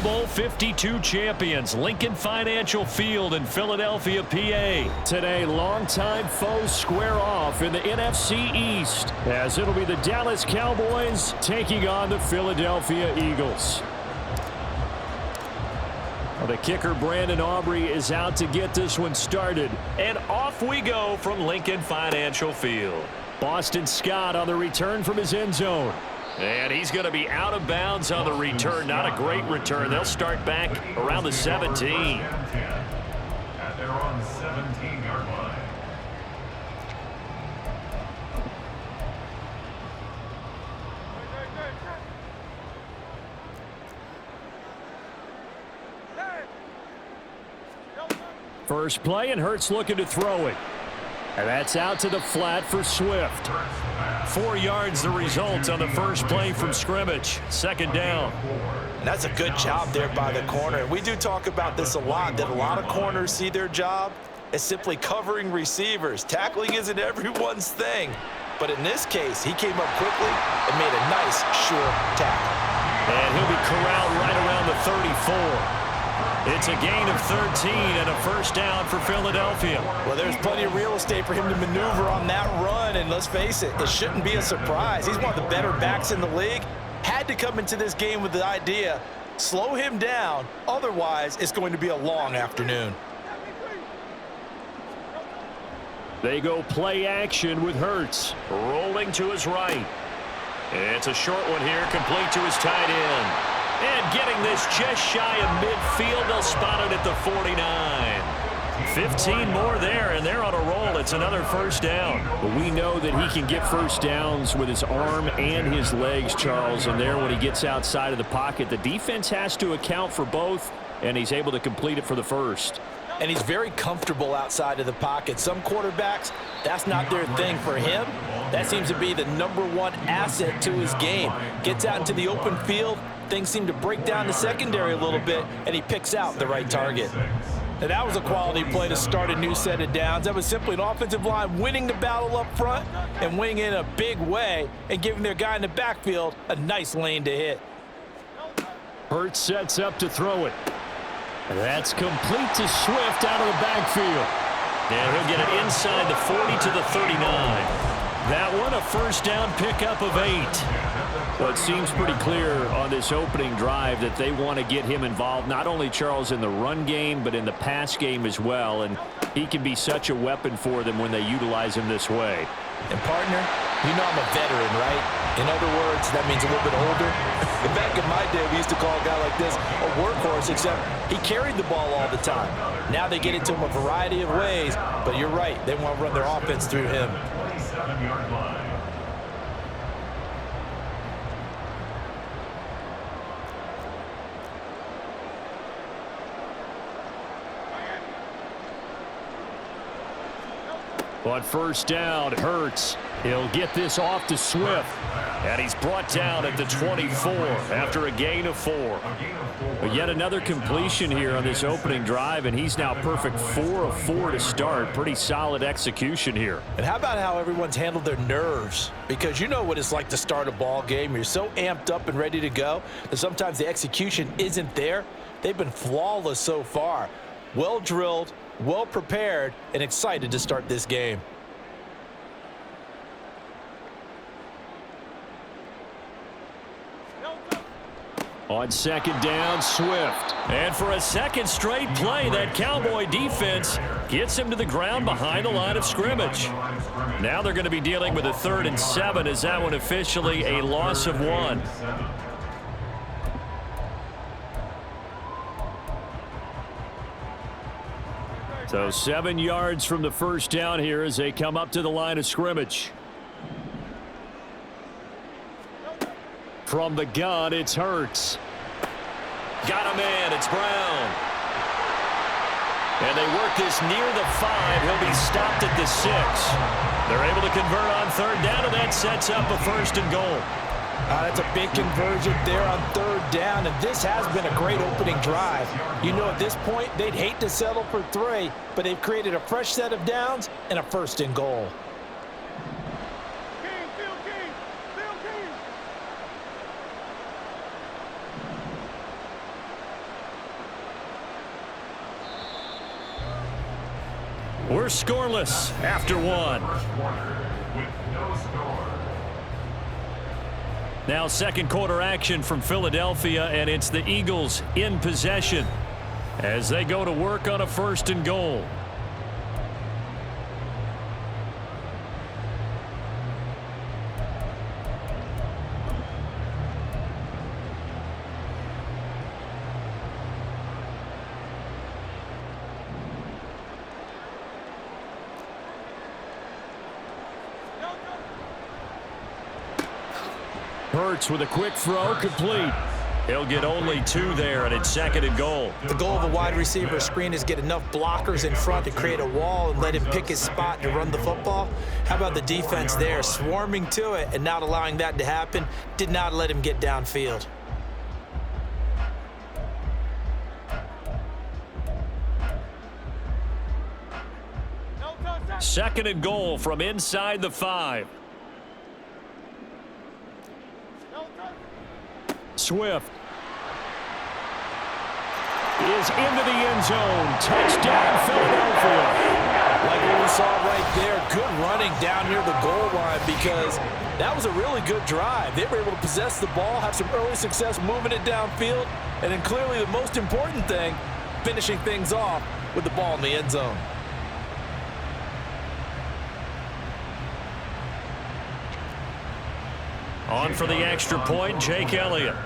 Bowl 52 champions, Lincoln Financial Field in Philadelphia, PA. Today, longtime foes square off in the NFC East, as it'll be the Dallas Cowboys taking on the Philadelphia Eagles. Well, the kicker, Brandon Aubrey, is out to get this one started. And off we go from Lincoln Financial Field. Boston Scott on the return from his end zone. And he's going to be out of bounds on the return. Not a great return. They'll start back around the 17. And they're on the 17-yard line. First play, and Hurts looking to throw it. And that's out to the flat for Swift. 4 yards the result on the first play from scrimmage. Second down. And that's a good job there by the corner. We do talk about this a lot, that a lot of corners see their job as simply covering receivers. Tackling isn't everyone's thing. But in this case, he came up quickly and made a nice, sure tackle. And he'll be corralled right around the 34. It's a gain of 13 and a first down for Philadelphia. Well, there's plenty of real estate for him to maneuver on that run, and let's face it, it shouldn't be a surprise. He's one of the better backs in the league. Had to come into this game with the idea, slow him down, otherwise it's going to be a long afternoon. They go play action with Hurts. Rolling to his right. It's a short one here, complete to his tight end. And getting this just shy of midfield, they'll spot it at the 49. 15 more there, and they're on a roll. It's another first down. But we know that he can get first downs with his arm and his legs, Charles. And there, when he gets outside of the pocket, the defense has to account for both, and he's able to complete it for the first. And he's very comfortable outside of the pocket. Some quarterbacks, that's not their thing. For him, that seems to be the #1 asset to his game. Gets out into the open field, things seem to break down the secondary a little bit, and he picks out the right target. And that was a quality play to start a new set of downs. That was simply an offensive line winning the battle up front and winning it in a big way and giving their guy in the backfield a nice lane to hit. Hurts sets up to throw it. That's complete to Swift out of the backfield. And he'll get it inside the 40 to the 39. That one a first down pickup of 8. Well, it seems pretty clear on this opening drive that they want to get him involved, not only, Charles, in the run game, but in the pass game as well. And he can be such a weapon for them when they utilize him this way. And, partner, you know I'm a veteran, right? In other words, that means a little bit older. Back in my day, we used to call a guy like this a workhorse, except he carried the ball all the time. Now they get it to him a variety of ways, but you're right. They want to run their offense through him. 27-yard line. On first down, Hurts. He'll get this off to Swift. And he's brought down at the 24 after a gain of 4. But yet another completion here on this opening drive, and he's now perfect 4 of 4 to start. Pretty solid execution here. And how about how everyone's handled their nerves? Because you know what it's like to start a ball game. You're so amped up and ready to go that sometimes the execution isn't there. They've been flawless so far. Well drilled, well prepared, and excited to start this game. On second down, Swift. And for a second straight play, that Cowboy defense gets him to the ground behind the line of scrimmage. Now they're going to be dealing with a 3rd and 7 as that one officially a loss of 1. So 7 yards from the first down here as they come up to the line of scrimmage. From the gun, it's Hurts. Got a man, it's Brown. And they work this near the 5. He'll be stopped at the 6. They're able to convert on 3rd down, and that sets up a 1st and goal. That's a big conversion there on 3rd down, and this has been a great opening drive. You know, at this point, they'd hate to settle for 3, but they've created a fresh set of downs and a 1st and goal. We're scoreless after one. With no score. Now second quarter action from Philadelphia, and it's the Eagles in possession as they go to work on a 1st and goal. Hurts with a quick throw, complete. He'll get only 2 there, and it's 2nd and goal. The goal of a wide receiver screen is get enough blockers in front to create a wall and let him pick his spot to run the football. How about the defense there, swarming to it and not allowing that to happen? Did not let him get downfield. Second and goal from inside the 5. Swift is into the end zone. Touchdown, Philadelphia. Like what we saw right there, good running down near the goal line because that was a really good drive. They were able to possess the ball, have some early success moving it downfield, and then clearly the most important thing, finishing things off with the ball in the end zone. On for the extra point, Jake Elliott.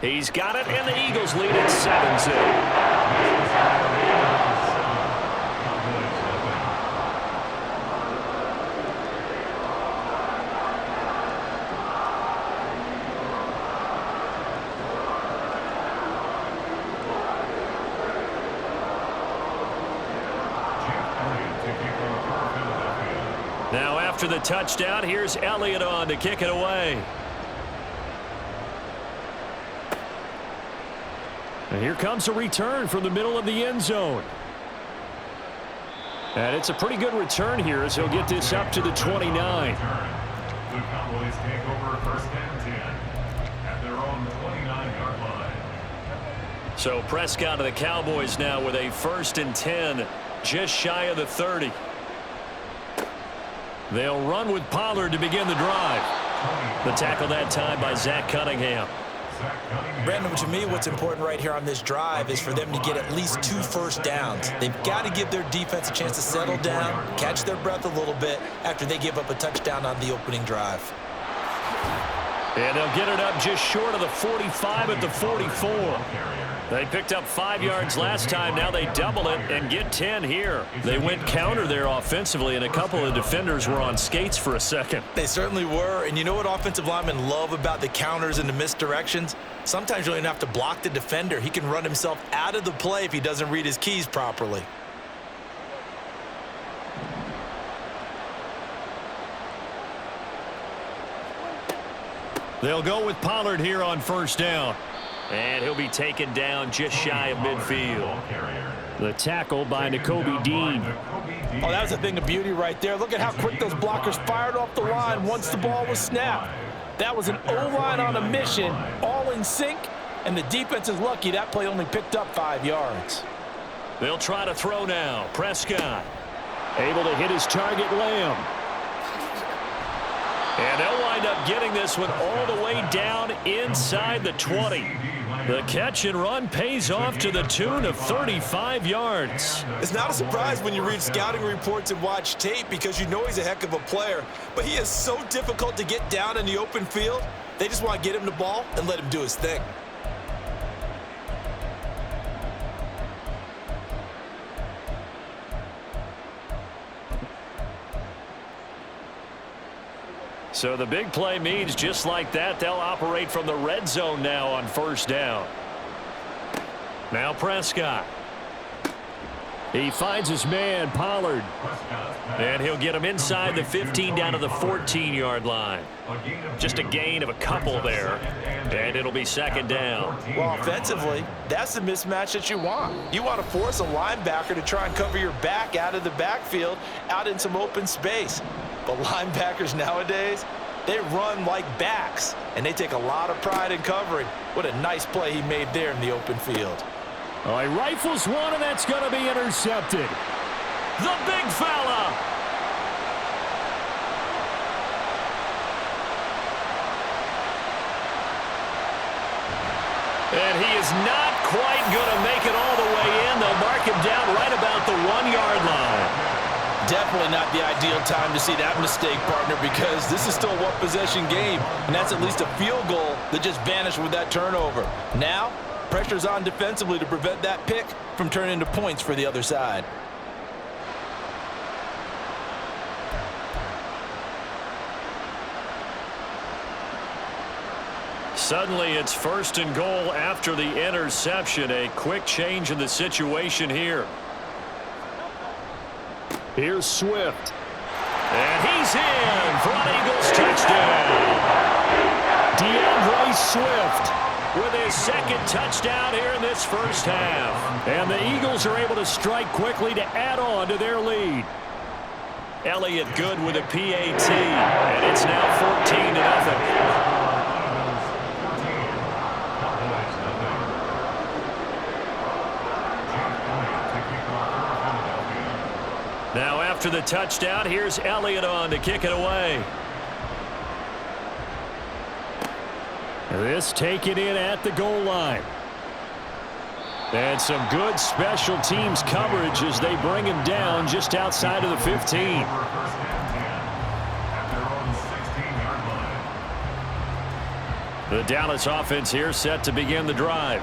He's got it, and the Eagles lead at 7-0. Now after the touchdown, here's Elliott on to kick it away. And here comes a return from the middle of the end zone. And it's a pretty good return here as he'll get this up to the 29. The Cowboys take over 1st and 10 at their own 29-yard line. So Prescott of the Cowboys now with a 1st and 10, just shy of the 30. They'll run with Pollard to begin the drive. The tackle that time by Zach Cunningham. Brandon, to me, what's important right here on this drive is for them to get at least 2 first downs. They've got to give their defense a chance to settle down, catch their breath a little bit after they give up a touchdown on the opening drive. And they'll get it up just short of the 45 at the 44. They picked up 5 yards last time. Now they double it and get 10 here. They went counter there offensively, and a couple of defenders were on skates for a second. They certainly were. And you know what offensive linemen love about the counters and the misdirections? Sometimes you don't even have to block the defender. He can run himself out of the play if he doesn't read his keys properly. They'll go with Pollard here on 1st down. And he'll be taken down just shy of midfield. The tackle by Nakobe Dean. Oh, that was a thing of beauty right there. Look at how quick those blockers fired off the line once the ball was snapped. That was an O-line on a mission, all in sync, and the defense is lucky that play only picked up 5 yards. They'll try to throw now. Prescott able to hit his target, Lamb. And they'll wind up getting this one all the way down inside the 20. The catch and run pays off to the tune of 35 yards. It's not a surprise when you read scouting reports and watch tape because you know he's a heck of a player, but he is so difficult to get down in the open field. They just want to get him the ball and let him do his thing. So the big play means just like that, they'll operate from the red zone now on 1st down. Now Prescott. He finds his man, Pollard. And he'll get him inside the 15 down to the 14-yard line. Just a gain of a couple there. And it'll be 2nd down. Well, offensively, that's the mismatch that you want. You want to force a linebacker to try and cover your back out of the backfield, out in some open space. But linebackers nowadays, they run like backs, and they take a lot of pride in covering. What a nice play he made there in the open field. Oh, he rifles one, and that's going to be intercepted. The big fella. And he is not quite going to make it all the way in. They'll mark him down right about the 1-yard line. Definitely not the ideal time to see that mistake, partner, because this is still a one-possession game, and that's at least a field goal that just vanished with that turnover. Now, pressure's on defensively to prevent that pick from turning into points for the other side. Suddenly, it's 1st and goal after the interception. A quick change in the situation here. Here's Swift. And he's in for an Eagles touchdown. DeAndre Swift With his 2nd touchdown here in this first half. And the Eagles are able to strike quickly to add on to their lead. Elliott good with a PAT. And it's now 14-0. Now after the touchdown, here's Elliott on to kick it away. This taken in at the goal line. And some good special teams coverage as they bring him down just outside of the 15. The Dallas offense here set to begin the drive.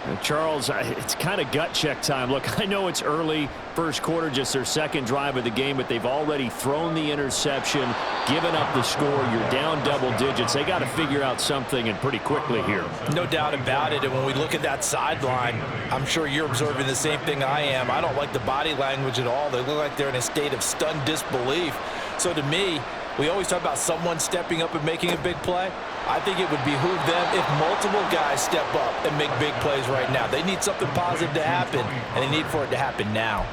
And Charles, it's kind of gut check time. Look, I know it's early, first quarter, just their 2nd drive of the game, but they've already thrown the interception, given up the score. You're down double digits. They got to figure out something, and pretty quickly here. No doubt about it. And when we look at that sideline, I'm sure you're observing the same thing I am. I don't like the body language at all. They look like they're in a state of stunned disbelief. So to me, we always talk about someone stepping up and making a big play. I think it would behoove them if multiple guys step up and make big plays right now. They need something positive to happen, and they need for it to happen now.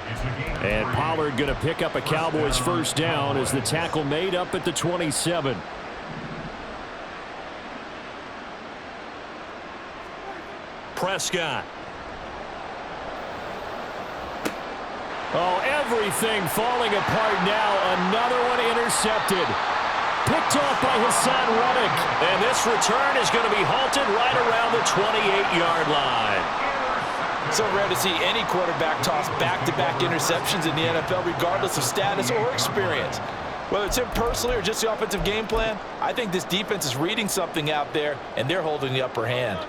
And Pollard going to pick up a Cowboys first down as the tackle made up at the 27. Prescott. Oh, everything falling apart now. Another one intercepted. Picked off by Hassan Reddick. And this return is going to be halted right around the 28-yard line. So rare to see any quarterback toss back-to-back interceptions in the NFL, regardless of status or experience. Whether it's him personally or just the offensive game plan, I think this defense is reading something out there, and they're holding the upper hand.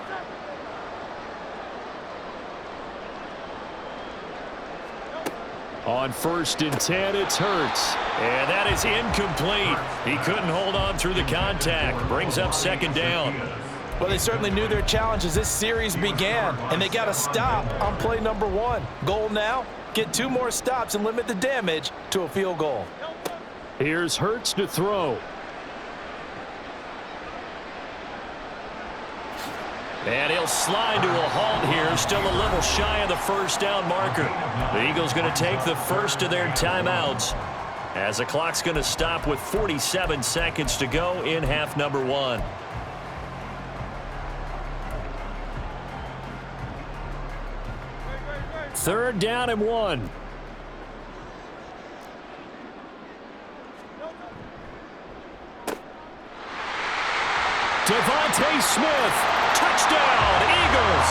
On 1st and 10, it's Hurts. And that is incomplete. He couldn't hold on through the contact. Brings up 2nd down. Well, they certainly knew their challenge as this series began, and they got to stop on play number 1. Goal now, get 2 more stops and limit the damage to a field goal. Here's Hurts to throw. And he'll slide to a halt here, still a little shy of the first down marker. The Eagles going to take the first of their timeouts as the clock's going to stop with 47 seconds to go in half number 1. Third down and 1. Devontae Smith. Touchdown, Eagles.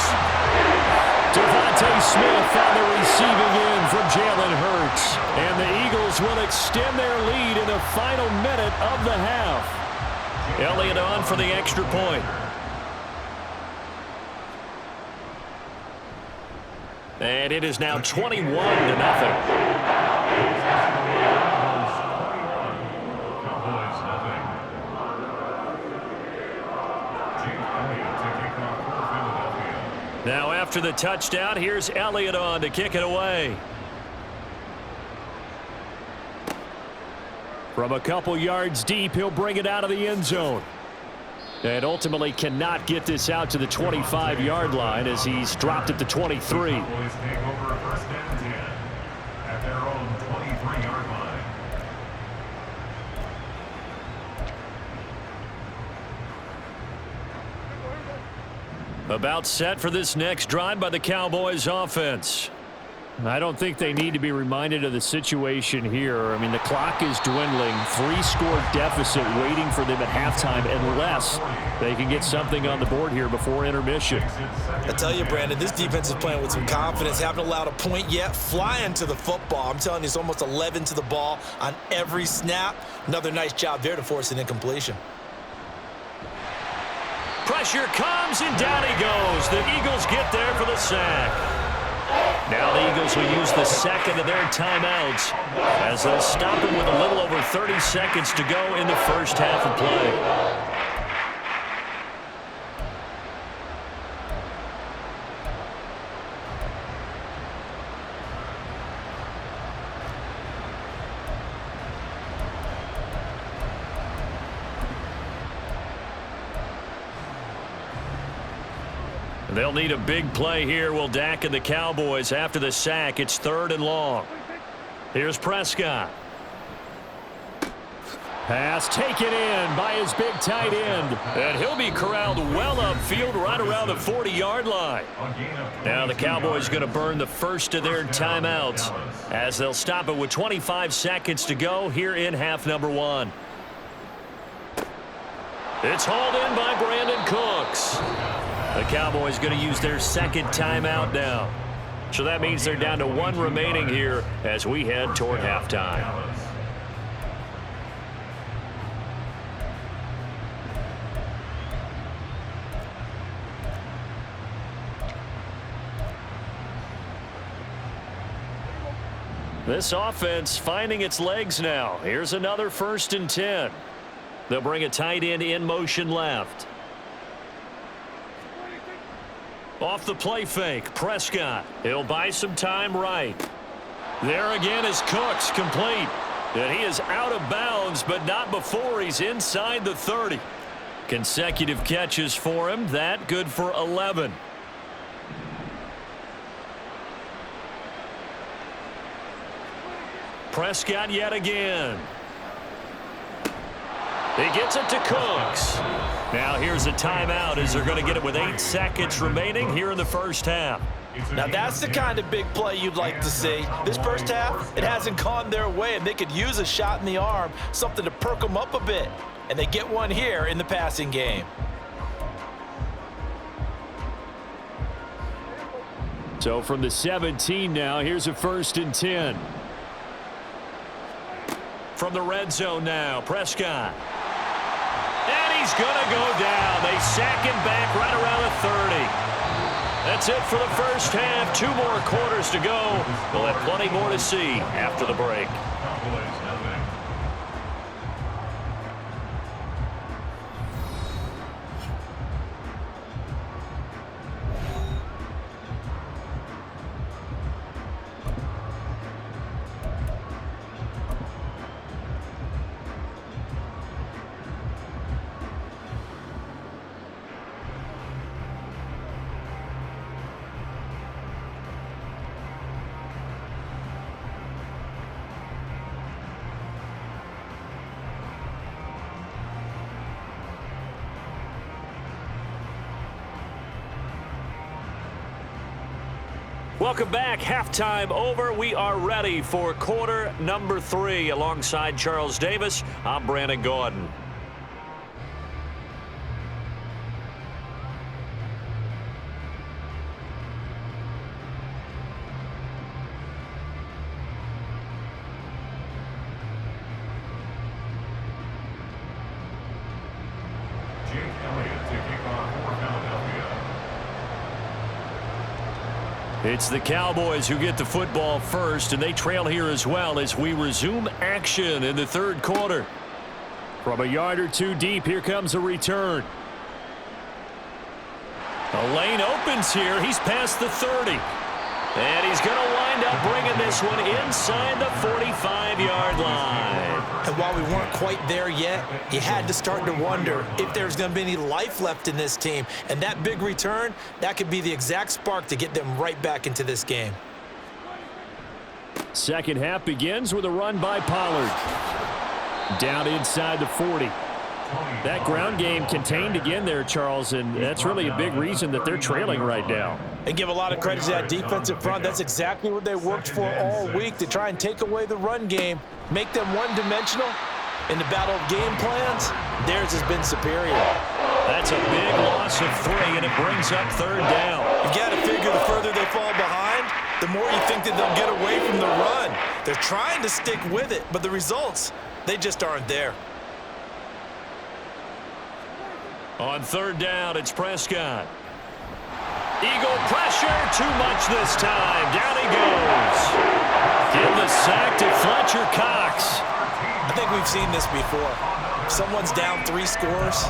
Devontae Smith on the receiving end from Jalen Hurts. And the Eagles will extend their lead in the final minute of the half. Elliott on for the extra point. And it is now 21-0. Now after the touchdown, here's Elliott on to kick it away. From a couple yards deep, he'll bring it out of the end zone. And ultimately cannot get this out to the 25-yard line as he's dropped at the 23. About set for this next drive by the Cowboys offense. I don't think they need to be reminded of the situation here. I mean, the clock is dwindling. 3-score deficit waiting for them at halftime unless they can get something on the board here before intermission. I tell you, Brandon, this defense is playing with some confidence. Haven't allowed a point yet. Flying to the football. I'm telling you, it's almost 11 to the ball on every snap. Another nice job there to force an incompletion. Pressure comes, and down he goes. The Eagles get there for the sack. Now the Eagles will use the second of their timeouts as they'll stop him with a little over 30 seconds to go in the first half of play. They'll need a big play here. Will Dak and the Cowboys after the sack. It's 3rd and long. Here's Prescott. Pass taken in by his big tight end. And he'll be corralled well upfield right around the 40-yard line. Now the Cowboys going to burn the first of their timeouts as they'll stop it with 25 seconds to go here in half number 1. It's hauled in by Brandon Cooks. The Cowboys going to use their second timeout now. So that means they're down to 1 remaining here as we head toward halftime. This offense finding its legs now. Here's another 1st and 10. They'll bring a tight end in motion left. Off the play fake, Prescott. He'll buy some time right. There again is Cooks, complete. And he is out of bounds, but not before he's inside the 30. Consecutive catches for him. That good for 11. Prescott yet again. He gets it to Cooks. Now here's a timeout as they're going to get it with 8 seconds remaining here in the first half. Now that's the kind of big play you'd like to see. This first half, it hasn't gone their way, and they could use a shot in the arm, something to perk them up a bit. And they get one here in the passing game. So from the 17 now, here's a 1st and 10. From the red zone now, Prescott. And he's going to go down. They sack him back right around the 30. That's it for the first half. 2 more quarters to go. We'll have plenty more to see after the break. Welcome back. Halftime over. We are ready for quarter number 3. Alongside Charles Davis, I'm Brandon Gordon. It's the Cowboys who get the football first, and they trail here as well as we resume action in the 3rd quarter. From a yard or 2 deep, here comes a return. A lane opens here. He's past the 30. And he's going to wind up bringing this one inside the 45-yard line. And while we weren't quite there yet, you had to start to wonder if there's going to be any life left in this team. And that big return, that could be the exact spark to get them right back into this game. Second half begins with a run by Pollard. Down inside the 40. That ground game contained again there, Charles, and that's really a big reason that they're trailing right now. And give a lot of credit to that defensive front. That's exactly what they worked for all week, to try and take away the run game, make them one-dimensional. In the battle of game plans, theirs has been superior. That's a big loss of 3, and it brings up 3rd down. You got to figure the further they fall behind, the more you think that they'll get away from the run. They're trying to stick with it, but the results, they just aren't there. On 3rd down, it's Prescott. Eagle pressure, too much this time. Down he goes. Give the sack to Fletcher Cox. I think we've seen this before. Someone's down 3 scores.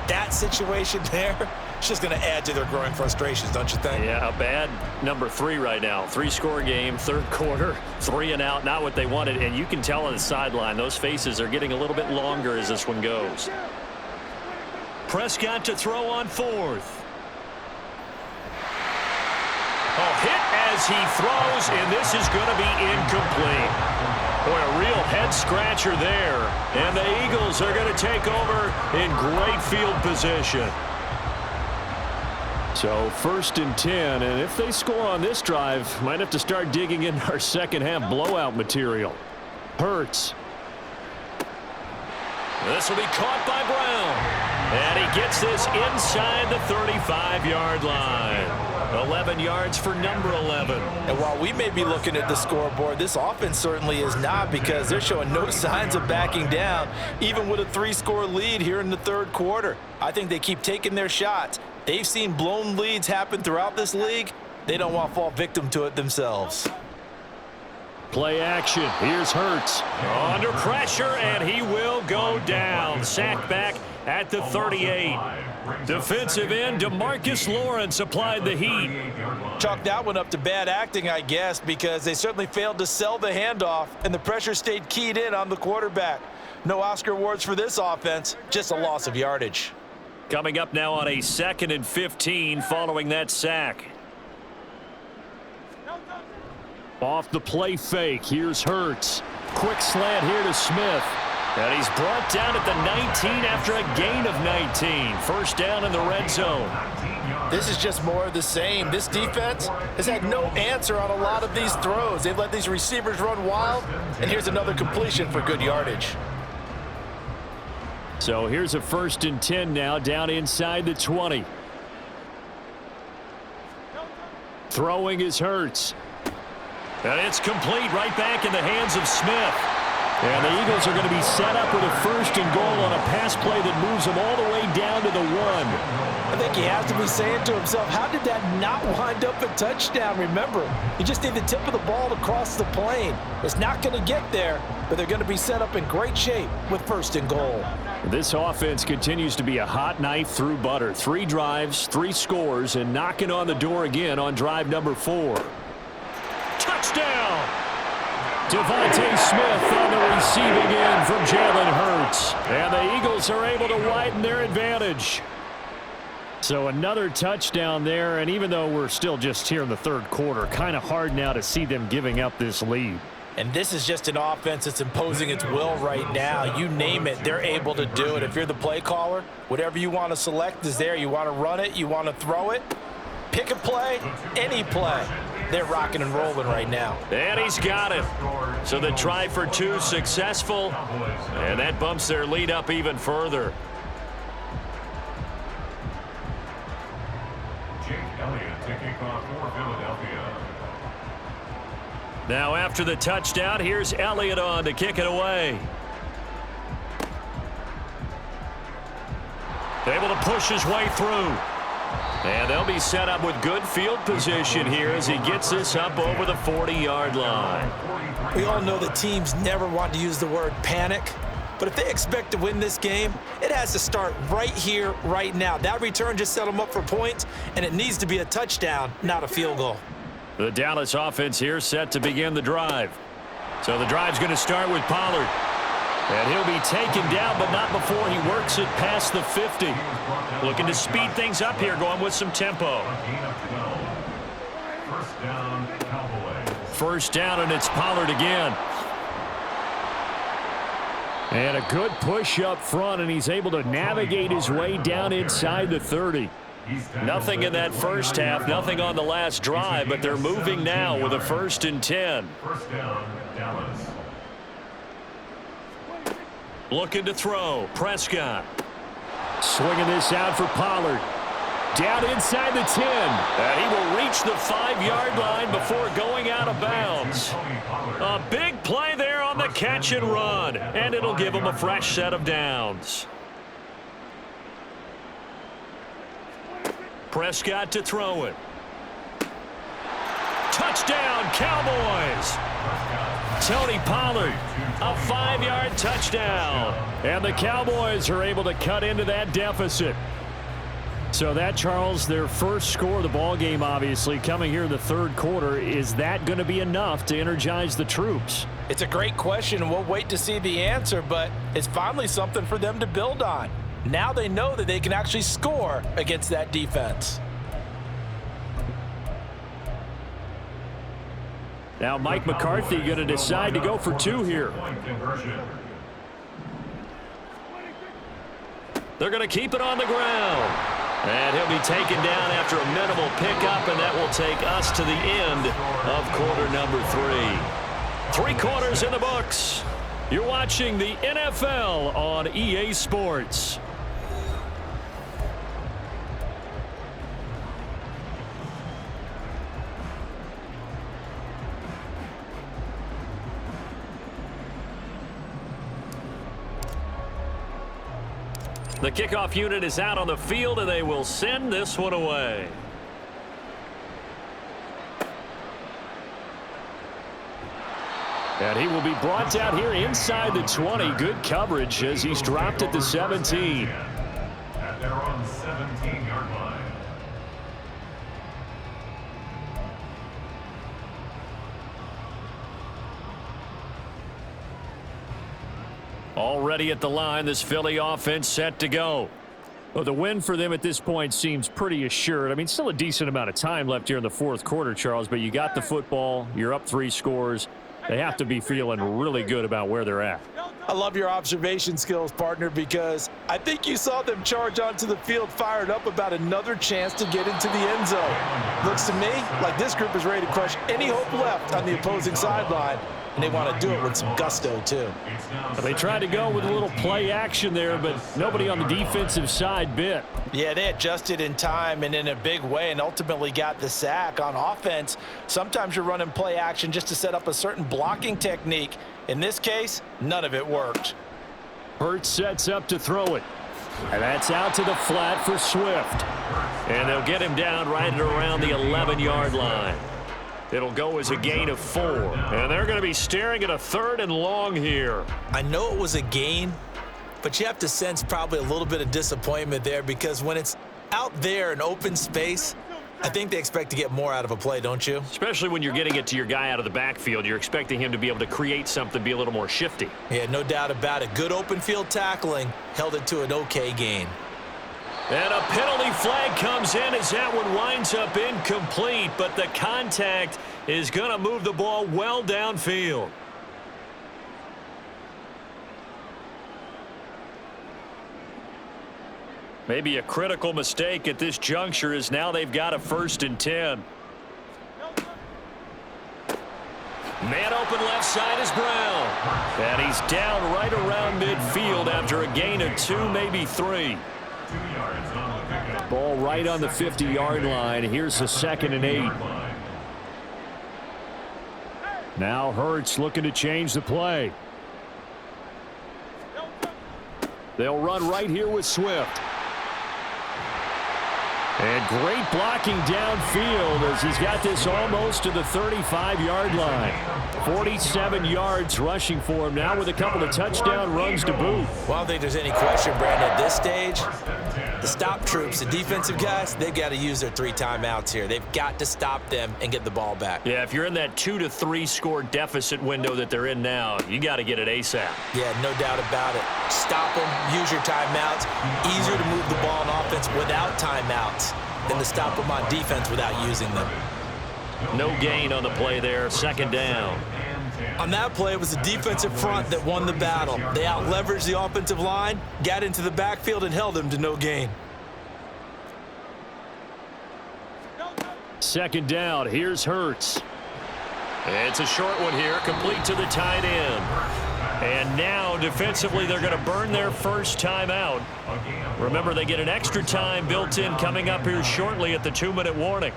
That situation there, it's just going to add to their growing frustrations, don't you think? Yeah, a bad number 3 right now. 3-score game, 3rd quarter, 3 and out, not what they wanted. And you can tell on the sideline, those faces are getting a little bit longer as this one goes. Prescott to throw on 4th. Oh, hit as he throws, and this is going to be incomplete. Boy, a real head-scratcher there. And the Eagles are going to take over in great field position. So 1st and 10, and if they score on this drive, might have to start digging in our second-half blowout material. Hurts. This will be caught by Brown. And he gets this inside the 35-yard line. 11 yards for number 11. And while we may be looking at the scoreboard, this offense certainly is not, because they're showing no signs of backing down, even with a 3-score lead here in the 3rd quarter. I think they keep taking their shots. They've seen blown leads happen throughout this league. They don't want to fall victim to it themselves. Play action. Here's Hurts. Under pressure, and he will go down. Sacked back at the 38. Defensive end DeMarcus Lawrence applied the heat. Chalk that one up to bad acting, I guess, because they certainly failed to sell the handoff, and the pressure stayed keyed in on the quarterback. No Oscar awards for this offense, just a loss of yardage. Coming up now on a 2nd and 15 following that sack. Off the play fake. Here's Hurts. Quick slant here to Smith. And he's brought down at the 19 after a gain of 19. 1st down in the red zone. This is just more of the same. This defense has had no answer on a lot of these throws. They've let these receivers run wild, and here's another completion for good yardage. So here's a 1st and 10 now, down inside the 20. Throwing is Hurts. And it's complete, right back in the hands of Smith. And the Eagles are going to be set up with a 1st and goal on a pass play that moves them all the way down to the 1. I think he has to be saying to himself, how did that not wind up a touchdown? Remember, you just need the tip of the ball to cross the plane. It's not going to get there, but they're going to be set up in great shape with 1st and goal. This offense continues to be a hot knife through butter. 3 drives, 3 scores, and knocking on the door again on drive number 4. Touchdown! Devontae Smith on the receiving end from Jalen Hurts. And the Eagles are able to widen their advantage. So another touchdown there, and even though we're still just here in the 3rd quarter, kind of hard now to see them giving up this lead. And this is just an offense that's imposing its will right now. You name it, they're able to do it. If you're the play caller, whatever you want to select is there. You want to run it, you want to throw it, pick a play, any play. They're rocking and rolling right now. And he's got it. So the try for 2 successful, and that bumps their lead up even further. Jake Elliott to kick off for Philadelphia. Now after the touchdown, here's Elliott on to kick it away. Able to push his way through. And they'll be set up with good field position here as he gets this up over the 40-yard line. We all know that teams never want to use the word panic, but if they expect to win this game, it has to start right here, right now. That return just set them up for points, and it needs to be a touchdown, not a field goal. The Dallas offense here set to begin the drive. So the drive's going to start with Pollard. And he'll be taken down, but not before he works it past the 50. Looking to speed things up here, going with some tempo. 1st down, Cowboys. 1st down, and it's Pollard again. And a good push up front, and he's able to navigate his way down inside the 30. Nothing in that first half, nothing on the last drive, but they're moving now with a 1st and 10. First down, Dallas. Looking to throw. Prescott. Swinging this out for Pollard. Down inside the 10. And he will reach the 5-yard line before going out of bounds. A big play there on the catch and run, and it'll give him a fresh set of downs. Prescott to throw it. Touchdown, Cowboys! Tony Pollard, a 5-yard touchdown. And the Cowboys are able to cut into that deficit. So that, Charles, their first score of the ball game, obviously, coming here in the 3rd quarter. Is that going to be enough to energize the troops? It's a great question, and we'll wait to see the answer, but it's finally something for them to build on. Now they know that they can actually score against that defense. Now Mike McCarthy going to decide to go for 2 here. They're going to keep it on the ground. And he'll be taken down after a minimal pickup, and that will take us to the end of quarter number 3. 3 quarters in the books. You're watching the NFL on EA Sports. The kickoff unit is out on the field, and they will send this one away. And he will be brought down here inside the 20. Good coverage as he's dropped at the 17. At their own 17-yard line. Already at the line, this Philly offense set to go. Well, the win for them at this point seems pretty assured. I mean, still a decent amount of time left here in the 4th quarter, Charles, but you got the football. You're up 3 scores. They have to be feeling really good about where they're at. I love your observation skills, partner, because I think you saw them charge onto the field fired up about another chance to get into the end zone. Looks to me like this group is ready to crush any hope left on the opposing sideline, and they want to do it with some gusto, too. They tried to go with a little play action there, but nobody on the defensive side bit. Yeah, they adjusted in time and in a big way and ultimately got the sack. On offense, sometimes you're running play action just to set up a certain blocking technique. In this case, none of it worked. Hurts sets up to throw it. And that's out to the flat for Swift. And they'll get him down right at around the 11-yard line. It'll go as a gain of 4. And they're going to be staring at a 3rd and long here. I know it was a gain, but you have to sense probably a little bit of disappointment there because when it's out there in open space, I think they expect to get more out of a play, don't you? Especially when you're getting it to your guy out of the backfield. You're expecting him to be able to create something, be a little more shifty. Yeah, no doubt about it. Good open field tackling held it to an okay gain. And a penalty flag comes in as that one winds up incomplete, but the contact is going to move the ball well downfield. Maybe a critical mistake at this juncture as now they've got a 1st and 10. Man open left side is Brown. And he's down right around midfield after a gain of 2, maybe 3. Ball right on the 50-yard line. Here's the 2nd and 8. Now Hurts looking to change the play. They'll run right here with Swift. And great blocking downfield as he's got this almost to the 35-yard line. 47 yards rushing for him now with a couple of touchdown runs to boot. Well, I don't think there's any question, Brandon, at this stage, the stop troops, the defensive guys, they've got to use their 3 timeouts here. They've got to stop them and get the ball back. Yeah, if you're in that 2 to 3 score deficit window that they're in now, you got to get it ASAP. Yeah, no doubt about it. Stop them, use your timeouts. Easier to move the ball on offense without timeouts than to stop them on defense without using them. No gain on the play there, 2nd down. On that play, it was the defensive front that won the battle. They out-leveraged the offensive line, got into the backfield, and held them to no gain. Second down, here's Hurts. It's a short one here, complete to the tight end. And now, defensively, they're going to burn their first time out. Remember, they get an extra time built in coming up here shortly at the 2-minute warning.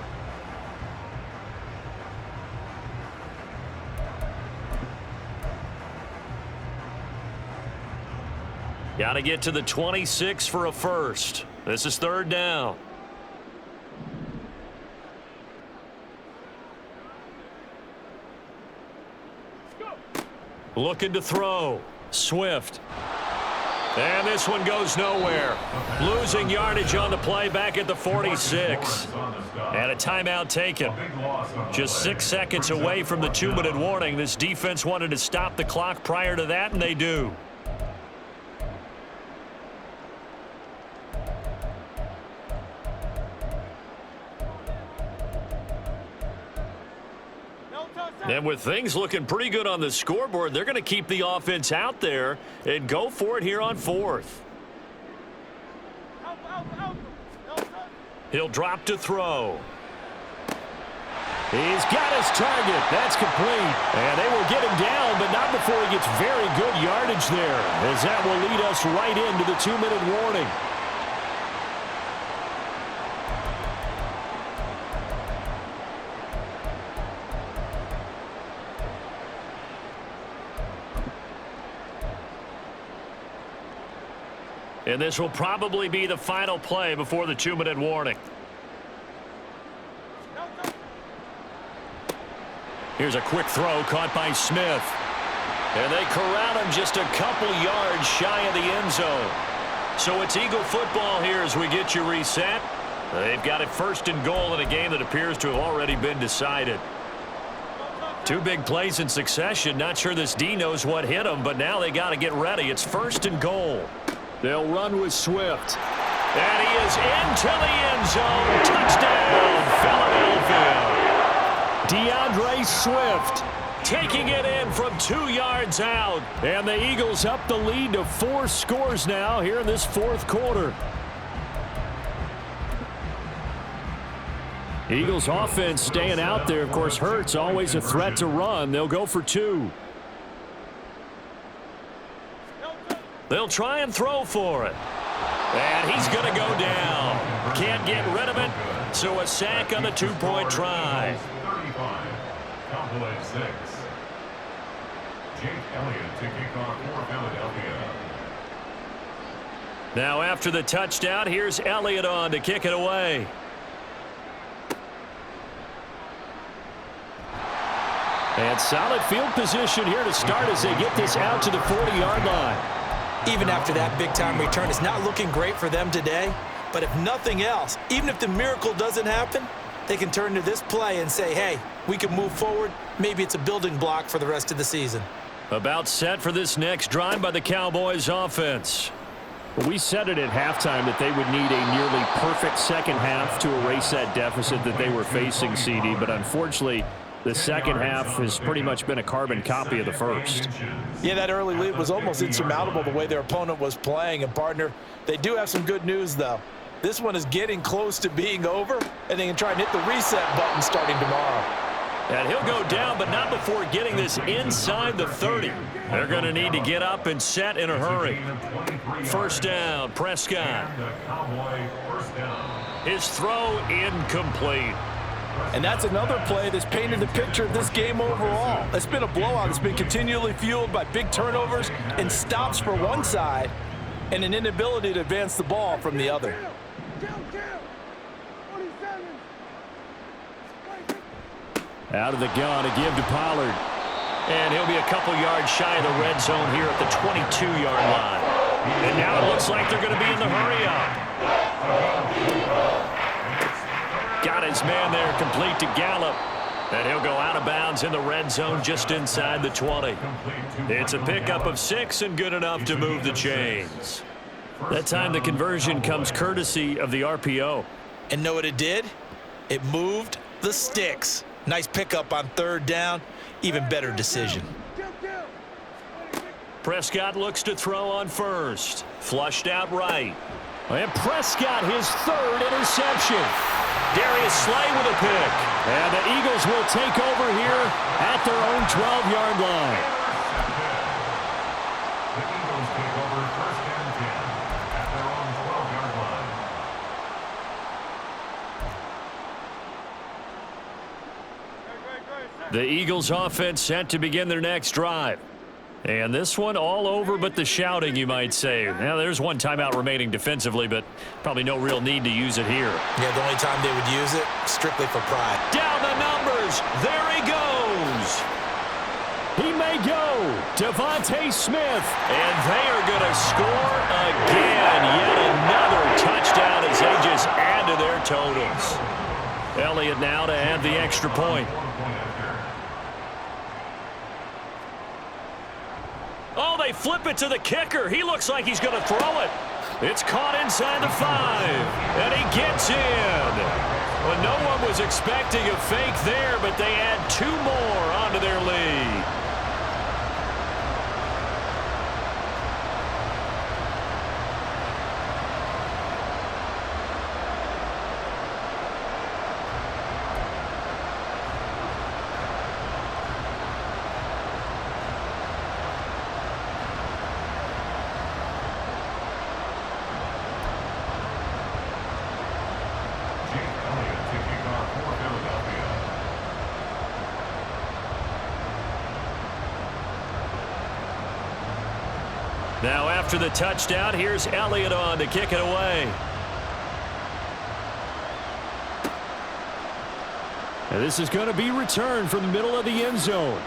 Got to get to the 26 for a first. This is third down. Looking to throw. Swift. And this one goes nowhere. Losing yardage on the play back at the 46. And a timeout taken. Just 6 seconds away from the 2-minute warning. This defense wanted to stop the clock prior to that, and they do. And with things looking pretty good on the scoreboard, they're going to keep the offense out there and go for it here on fourth. He'll drop to throw. He's got his target. That's complete. And they will get him down, but not before he gets very good yardage there, as that will lead us right into the 2-minute warning. And this will probably be the final play before the 2-minute warning. Here's a quick throw caught by Smith. And they corral him just a couple yards shy of the end zone. So it's Eagle football here as we get you reset. They've got it first and goal in a game that appears to have already been decided. Two big plays in succession. Not sure this D knows what hit him, but now they got to get ready. It's first and goal. They'll run with Swift. And he is into the end zone. Touchdown, Philadelphia. DeAndre Swift taking it in from 2 yards out. And the Eagles up the lead to 4 scores now here in this fourth quarter. Eagles offense staying out there. Of course, Hurts always a threat to run. They'll go for 2. They'll try and throw for it. And he's going to go down. Can't get rid of it. So a sack on the 2-point try. 35. Cowboys 6. Jake Elliott to kick off for Philadelphia. Now after the touchdown, here's Elliott on to kick it away. And solid field position here to start as they get this out to the 40-yard line. Even after that big-time return, it's not looking great for them today. But if nothing else, even if the miracle doesn't happen, they can turn to this play and say, hey, we can move forward. Maybe it's a building block for the rest of the season. About set for this next drive by the Cowboys offense. We said it at halftime that they would need a nearly perfect second half to erase that deficit that they were facing, CD. But unfortunately, the second half has pretty much been a carbon copy of the first. Yeah, that early lead was almost insurmountable the way their opponent was playing. And, partner, they do have some good news, though. This one is getting close to being over, and they can try and hit the reset button starting tomorrow. And he'll go down, but not before getting this inside the 30. They're going to need to get up and set in a hurry. First down, Prescott. His throw incomplete. And that's another play that's painted the picture of this game overall. It's been a blowout. It's been continually fueled by big turnovers and stops for one side and an inability to advance the ball from the other. Out of the gun to give to Pollard. And he'll be a couple yards shy of the red zone here at the 22-yard line. And now it looks like they're going to be in the hurry-up. Got his man there, complete to Gallup. And he'll go out of bounds in the red zone just inside the 20. It's a pickup of 6 and good enough to move the chains. That time the conversion comes courtesy of the RPO. And know what it did? It moved the sticks. Nice pickup on third down. Even better decision. Prescott looks to throw on first. Flushed out right. And Prescott, his third interception. Darius Slay with a pick. And the Eagles will take over here at their own 12-yard line. The Eagles take over first and 10 at their own 12-yard line. The Eagles offense set to begin their next drive. And this one all over but the shouting, you might say. Now, there's one timeout remaining defensively, but probably no real need to use it here. Yeah, the only time they would use it, strictly for pride. Down the numbers. There he goes. He may go. Devontae Smith. And they are going to score again. Yet another touchdown as they just add to their totals. Elliott now to add the extra point. Oh, they flip it to the kicker. He looks like he's going to throw it. It's caught inside the 5, and he gets in. Well, no one was expecting a fake there, but they add 2 more onto their lead. Now after the touchdown, here's Elliott on to kick it away. And this is going to be returned from the middle of the end zone.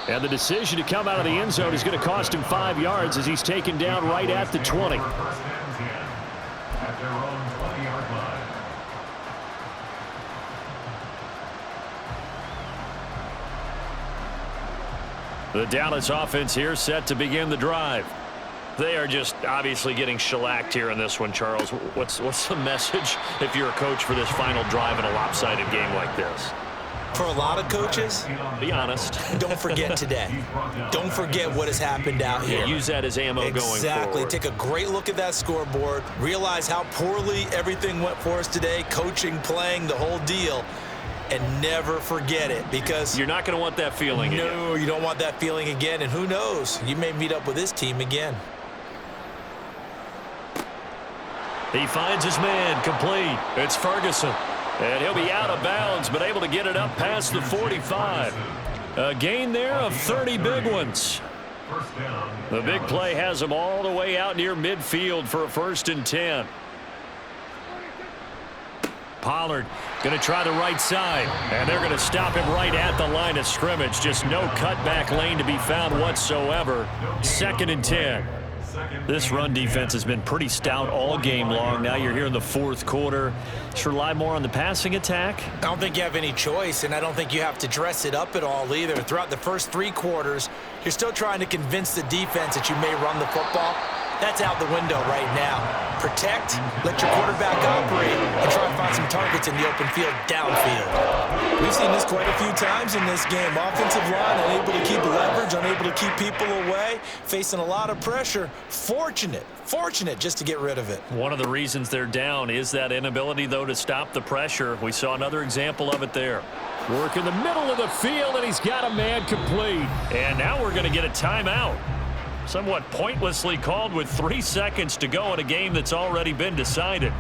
And the decision to come out of the end zone is going to cost him 5 yards as he's taken down right at the 20. First and 10 at their own 20-yard line. The Dallas offense here set to begin the drive. They are just obviously getting shellacked here in this one, Charles. What's the message if you're a coach for this final drive in a lopsided game like this? For a lot of coaches, Be honest. don't forget today. Don't forget what has happened out here. Yeah, use that as ammo going forward. Exactly. Take a great look at that scoreboard. Realize how poorly everything went for us today. Coaching, playing, the whole deal. And never forget it, because You're not going to want that feeling again. no, you don't want that feeling again. And who knows? You may meet up with this team again. He finds his man complete. It's Ferguson. And he'll be out of bounds, but able to get it up past the 45. A gain there of 30 big ones. First down. The big play has him all the way out near midfield for a 1st and 10. Pollard going to try the right side, and they're going to stop him right at the line of scrimmage. Just no cutback lane to be found whatsoever. 2nd and 10. This run defense has been pretty stout all game long. Now you're here in the 4th quarter. Just rely more on the passing attack. I don't think you have any choice, and I don't think you have to dress it up at all either. Throughout the first 3 quarters, you're still trying to convince the defense that you may run the football. That's out the window right now. Protect, let your quarterback operate, and try to find some targets in the open field downfield. We've seen this quite a few times in this game. Offensive line unable to keep leverage, unable to keep people away, facing a lot of pressure. Fortunate just to get rid of it. One of the reasons they're down is that inability, though, to stop the pressure. We saw another example of it there. Work in the middle of the field, and he's got a man complete. And now we're going to get a timeout. Somewhat pointlessly called with 3 seconds to go in a game that's already been decided.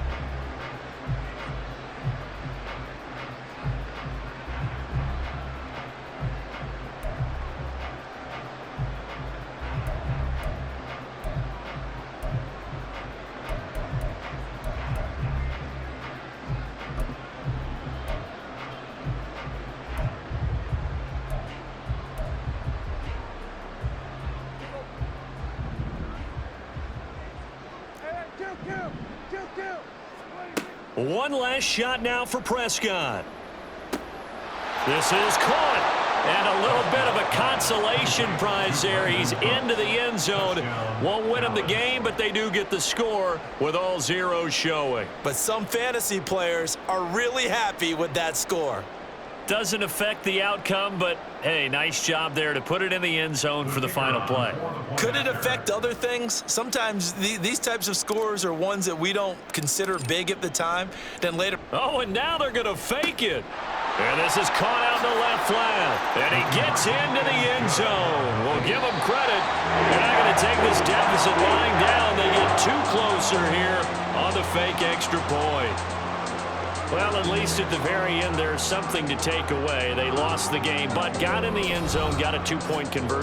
One last shot now for Prescott. This is caught. And a little bit of a consolation prize there. He's into the end zone. Won't win him the game, but they do get the score with all zeros showing. But some fantasy players are really happy with that score. Doesn't affect the outcome, but hey, nice job there to put it in the end zone for the final play. Could it affect other things? Sometimes these types of scores are ones that we don't consider big at the time. Then later. Oh, and now they're going to fake it. And this is caught out in the left flat. And he gets into the end zone. We'll give him credit. They're not going to take this deficit lying down. They get too closer here on the fake extra point. Well, at least at the very end, there's something to take away. They lost the game, but got in the end zone, got a 2-point conversion.